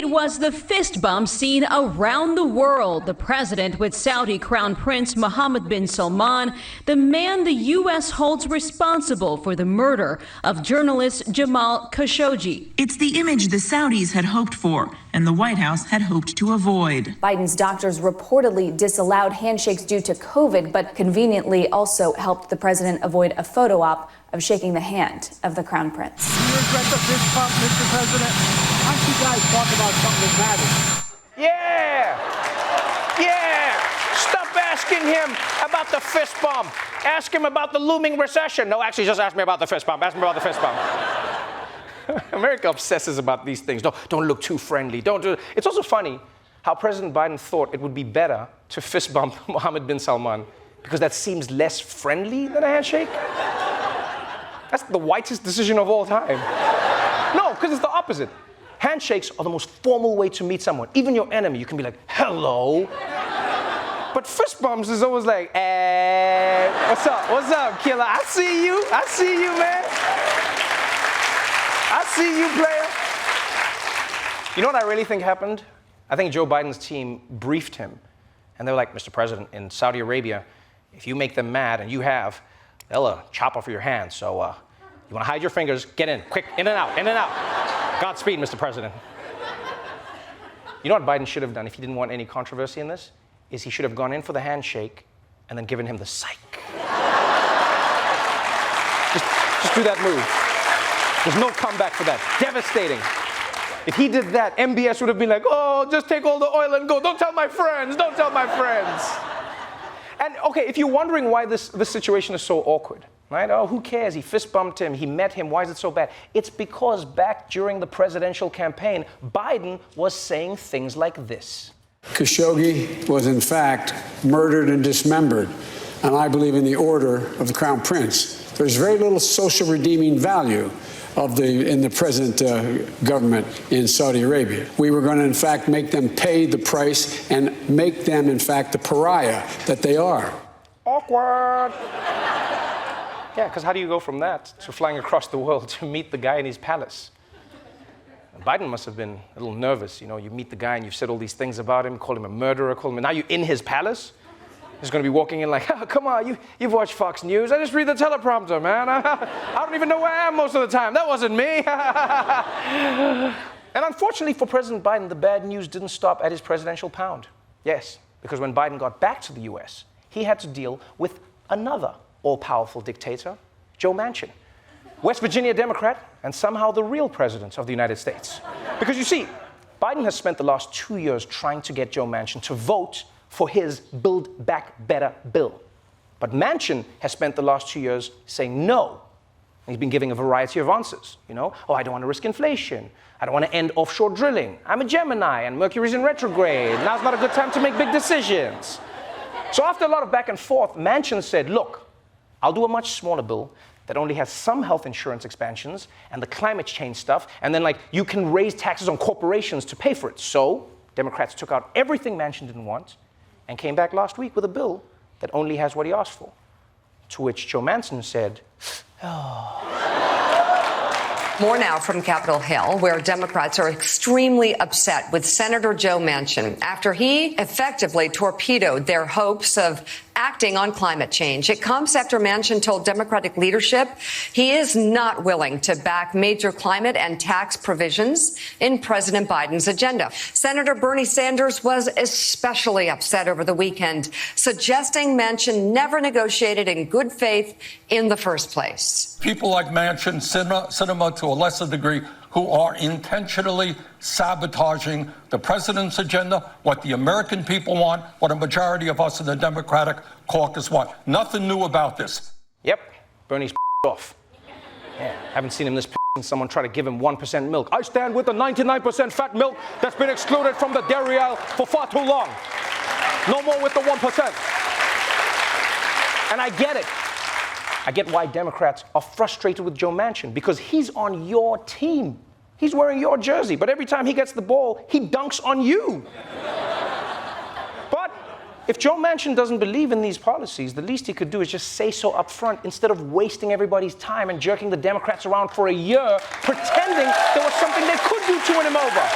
It was the fist bump seen around the world. The president with Saudi Crown Prince Mohammed bin Salman, the man the U.S. holds responsible for the murder of journalist Jamal Khashoggi. It's the image the Saudis had hoped for and the White House had hoped to avoid. Biden's doctors reportedly disallowed handshakes due to COVID, but conveniently also helped the president avoid a photo op of shaking the hand of the Crown Prince. Do you regret the fist bump, Mr. President? Why don't you guys talk about something that matters? Yeah. Stop asking him about the fist bump. Ask him about the looming recession. No, actually, just ask me about the fist bump. Ask me about the fist bump. America obsesses about these things. Don't look too friendly. Don't do it. It's also funny how President Biden thought it would be better to fist bump Mohammed bin Salman because that seems less friendly than a handshake. That's the whitest decision of all time. No, because it's the opposite. Handshakes are the most formal way to meet someone. Even your enemy, you can be like, hello. But fist bumps is always like, hey, what's up, killer? I see you, man. I see you, player. You know what I really think happened? I think Joe Biden's team briefed him. And they were like, Mr. President, in Saudi Arabia, if you make them mad, and you have, they'll chop off your hands. So you want to hide your fingers, get in, quick, in and out, in and out. Godspeed, Mr. President. You know what Biden should have done if he didn't want any controversy in this? Is he should have gone in for the handshake and then given him the psych. Just do that move. There's no comeback for that. Devastating. If he did that, MBS would have been like, oh, just take all the oil and go. Don't tell my friends. Don't tell my friends. And okay, if you're wondering why this situation is so awkward, right? Oh, who cares? He fist bumped him. He met him. Why is it so bad? It's because back during the presidential campaign, Biden was saying things like this. Khashoggi was in fact murdered and dismembered, and I believe in the order of the Crown Prince. There's very little social redeeming value in the present government in Saudi Arabia. We were going to, in fact, make them pay the price and make them, in fact, the pariah that they are. Awkward. Yeah, because how do you go from that to flying across the world to meet the guy in his palace? Biden must have been a little nervous. You know, you meet the guy and you've said all these things about him, call him a murderer, now you're in his palace. He's going to be walking in like, oh, come on, you've watched Fox News. I just read the teleprompter, man. I don't even know where I am most of the time. That wasn't me. And unfortunately for President Biden, the bad news didn't stop at his presidential pound. Yes, because when Biden got back to the US, he had to deal with another all-powerful dictator, Joe Manchin, West Virginia Democrat, and somehow the real president of the United States. Because you see, Biden has spent the last 2 years trying to get Joe Manchin to vote for his Build Back Better bill. But Manchin has spent the last 2 years saying no. He's been giving a variety of answers. You know, oh, I don't want to risk inflation. I don't want to end offshore drilling. I'm a Gemini and Mercury's in retrograde. Now's not a good time to make big decisions. So after a lot of back and forth, Manchin said, look, I'll do a much smaller bill that only has some health insurance expansions and the climate change stuff, and then you can raise taxes on corporations to pay for it. So Democrats took out everything Manchin didn't want and came back last week with a bill that only has what he asked for. To which Joe Manchin said, oh. More now from Capitol Hill, where Democrats are extremely upset with Senator Joe Manchin after he effectively torpedoed their hopes of acting on climate change. It comes after Manchin told Democratic leadership he is not willing to back major climate and tax provisions in President Biden's agenda. Senator Bernie Sanders was especially upset over the weekend, suggesting Manchin never negotiated in good faith in the first place. People like Manchin, Sinema to a lesser degree, who are intentionally sabotaging the president's agenda, what the American people want, what a majority of us in the Democratic caucus want. Nothing new about this. Yep, Bernie's off. Yeah, haven't seen him this since someone tried to give him 1% milk. I stand with the 99% fat milk that's been excluded from the dairy aisle for far too long. No more with the 1%. And I get it. I get why Democrats are frustrated with Joe Manchin, because he's on your team. He's wearing your jersey, but every time he gets the ball, he dunks on you. But if Joe Manchin doesn't believe in these policies, the least he could do is just say so up front instead of wasting everybody's time and jerking the Democrats around for a year, pretending there was something they could do to win him over.